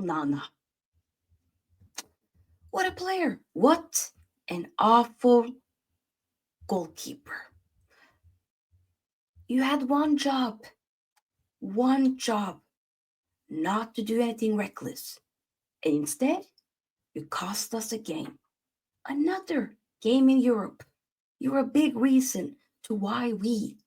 Onana. What a player. What an awful goalkeeper. You had one job, not to do anything reckless. And instead, you cost us a game. Another game in Europe. You're a big reason to why we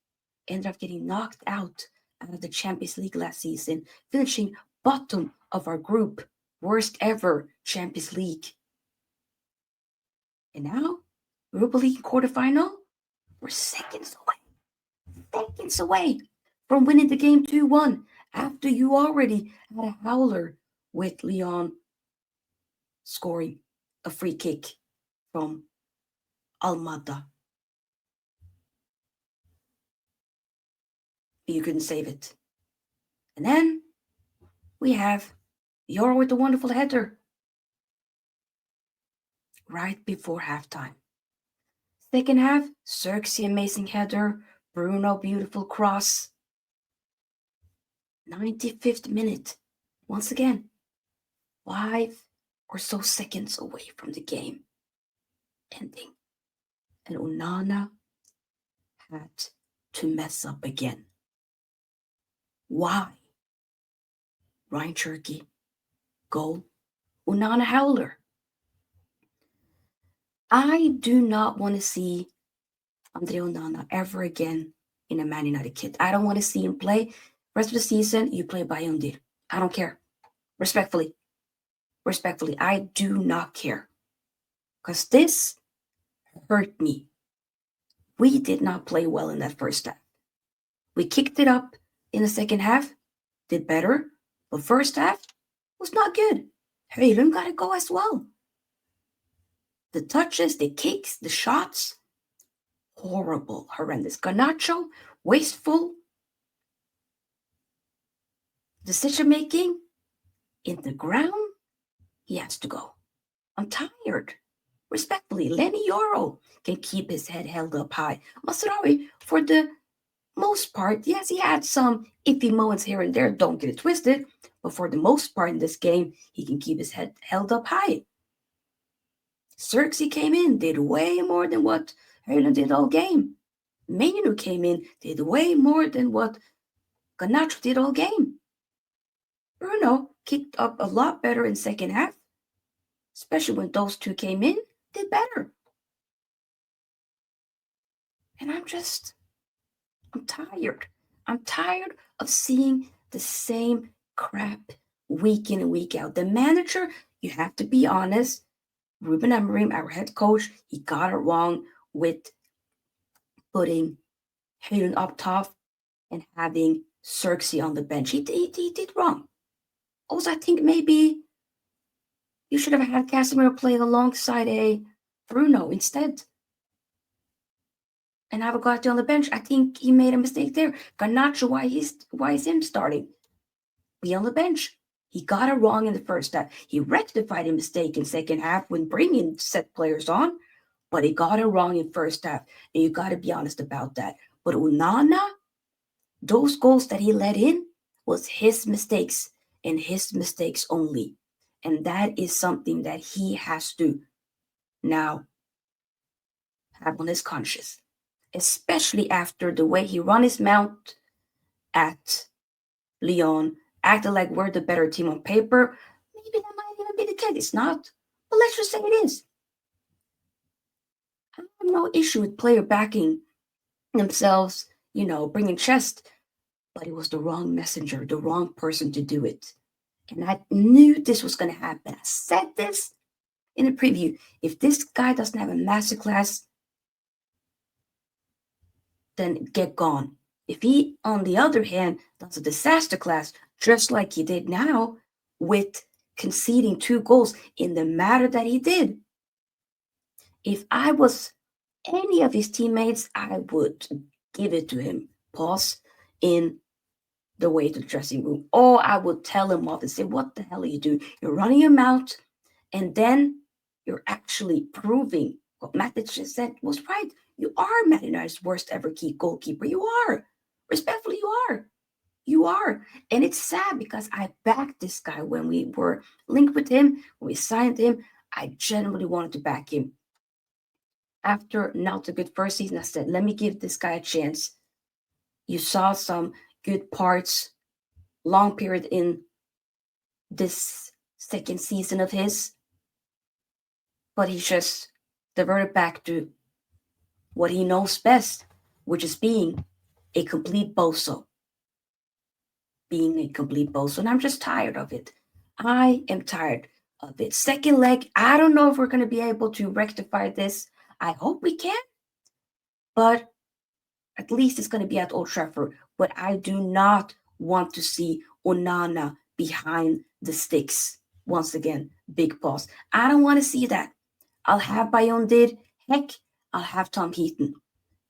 ended up getting knocked out of the Champions League last season, finishing bottom of our group, worst ever Champions League. And now, Europa League quarterfinal, we're seconds away from winning the game 2-1 after you already had a howler with Lyon scoring a free kick from Almada. You couldn't save it. And then we have Euro with the wonderful header right before halftime. Second half, Zirkzee amazing header, Bruno beautiful cross. 95th minute. Once again, 5 or so seconds away from the game ending. And Onana had to mess up again. Why? Ryan Cherki, goal, Onana howler. I do not want to see Andre Onana ever again in a Man United kit. I don't want to see him play. Rest of the season, you play Bayundi. I don't care. Respectfully, I do not care. Because this hurt me. We did not play well in that first half. We kicked it up in the second half, did better, but first half was not good. Hojlund got to go as well. The touches, the kicks, the shots, horrible, horrendous. Garnacho, wasteful. Decision making in the ground, he has to go. I'm tired. Respectfully, Lenny Yoro can keep his head held up high. Mazraoui, for the most part, yes, he had some iffy moments here and there, don't get it twisted, but for the most part in this game, he can keep his head held up high. Zirkzee came in, did way more than what Hojlund did all game. Mainu came in, did way more than what Garnacho did all game. Bruno kicked up a lot better in second half, especially when those two came in, did better. And I'm tired. I'm tired of seeing the same crap week in and week out. The manager, you have to be honest, Ruben Amorim, our head coach, he got it wrong with putting Hojlund up top and having Zirkzee on the bench. He did wrong. Also, I think maybe you should have had Casemiro playing alongside a Bruno instead. And have Ugarte on the bench. I think he made a mistake there. Garnacho, why is him starting? Be on the bench. He got it wrong in the first half. He rectified a mistake in second half when bringing set players on, but he got it wrong in first half. And you got to be honest about that. But Onana, those goals that he let in was his mistakes and his mistakes only. And that is something that he has to now have on his conscience. Especially after the way he run his mouth at Lyon, acted like we're the better team on paper. Maybe that might even be the case. It's not. But let's just say it is. I have no issue with player backing themselves, bringing chest. But it was the wrong messenger, the wrong person to do it. And I knew this was going to happen. I said this in the preview. If this guy doesn't have a masterclass, then get gone. If he, on the other hand, does a disaster class, just like he did now, with conceding 2 goals in the manner that he did, if I was any of his teammates, I would give it to him. Pause in the way to the dressing room. Or I would tell him off and say, what the hell are you doing? You're running your mouth, and then you're actually proving what Matic just said was right. You are Man United's worst ever goalkeeper. You are. Respectfully, you are. You are. And it's sad because I backed this guy when we were linked with him, when we signed him. I genuinely wanted to back him. After not a good first season, I said, let me give this guy a chance. You saw some good parts, long period in this second season of his, but he just diverted back to what he knows best, which is being a complete bozo. Being a complete bozo, and I'm just tired of it. I am tired of it. Second leg, I don't know if we're going to be able to rectify this. I hope we can, but at least it's going to be at Old Trafford. But I do not want to see Onana behind the sticks. Once again, big pause. I don't want to see that. I'll have Bayonne did. Heck, I'll have Tom Heaton.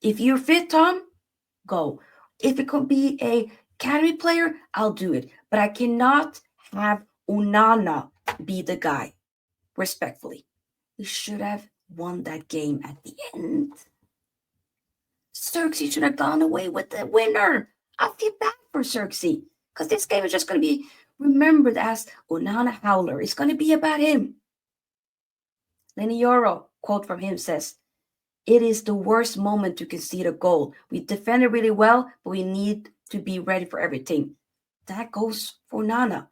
If you're fit, Tom, go. If it could be a academy player, I'll do it. But I cannot have Onana be the guy. Respectfully. We should have won that game at the end. Zirkzee should have gone away with the winner. I feel bad for Zirkzee because this game is just going to be remembered as Onana Howler. It's going to be about him. Lenioro, quote from him, says, "It is the worst moment to concede a goal. We defended really well, but we need to be ready for everything." That goes for Onana.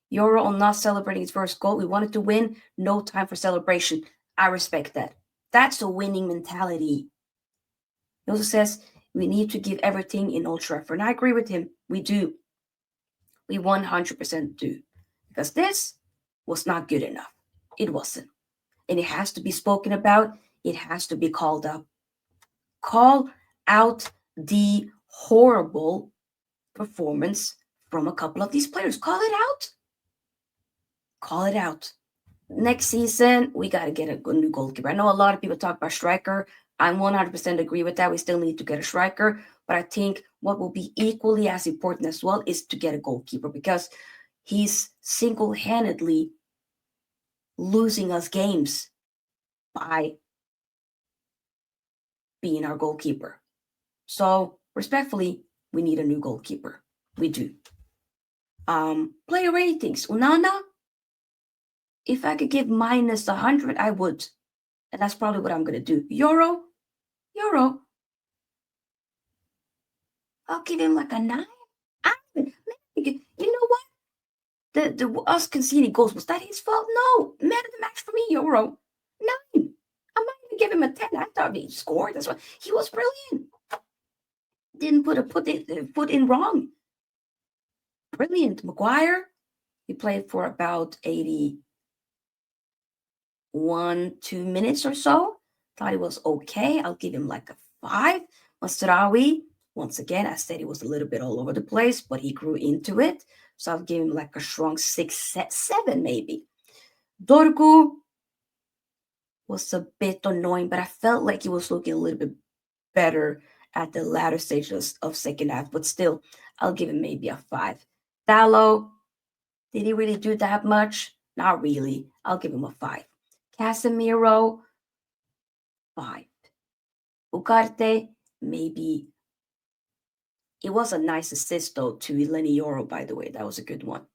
Euro on not celebrating his first goal. We wanted to win. No time for celebration. I respect that. That's a winning mentality. He also says we need to give everything in Old Trafford. And I agree with him. We do. We 100% do. Because this was not good enough. It wasn't. And it has to be spoken about. It has to be called up. Call out the horrible performance from a couple of these players. Call it out. Call it out. Next season, we got to get a new goalkeeper. I know a lot of people talk about striker. I 100% agree with that. We still need to get a striker. But I think what will be equally as important as well is to get a goalkeeper because he's single-handedly losing us games by being our goalkeeper. So, respectfully, we need a new goalkeeper. We do. Player ratings. Onana, if I could give minus 100, I would. And that's probably what I'm going to do. Euro. I'll give him like a 9. You know what? The us conceding goals, was that his fault? No. Man of the match for me, Euro. 9. I might even give him a 10. I thought he scored. That's why he was brilliant. Didn't put a foot in wrong. Brilliant. Maguire, he played for about 2 minutes or so. Thought he was okay. I'll give him like a 5. Mazraoui, once again, I said he was a little bit all over the place, but he grew into it. So I'll give him like a strong 6, 7 maybe. Dorgu was a bit annoying, but I felt like he was looking a little bit better at the latter stages of second half. But still, I'll give him maybe a 5. Dalot, did he really do that much? Not really. I'll give him a 5. Casemiro, 5. Ugarte, maybe. It was a nice assist, though, to Lenioro, by the way. That was a good one.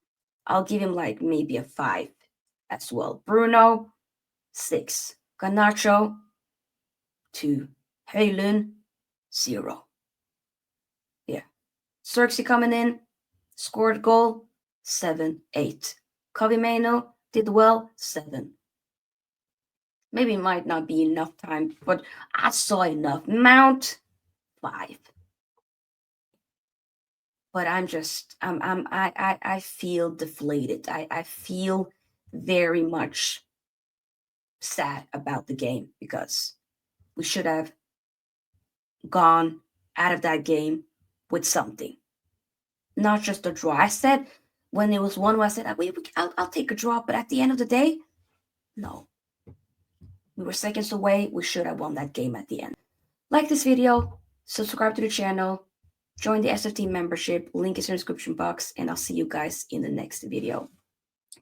I'll give him, like, maybe a 5 as well. Bruno, 6. Garnacho, 2. Hojlund, 0. Yeah. Zirkzee coming in, scored goal, 7, 8. Casemiro did well, 7. Maybe it might not be enough time, but I saw enough. Mount, 5. But I feel deflated. I feel very much sad about the game because we should have gone out of that game with something, not just a draw. I said when it was 1-1, I said I'll take a draw, but at the end of the day, no. We were seconds away. We should have won that game at the end. Like this video, subscribe to the channel, join the SFT membership. Link is in the description box, and I'll see you guys in the next video.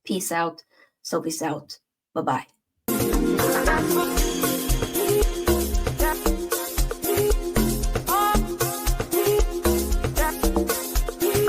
Peace out. Sophie's out. Bye-bye.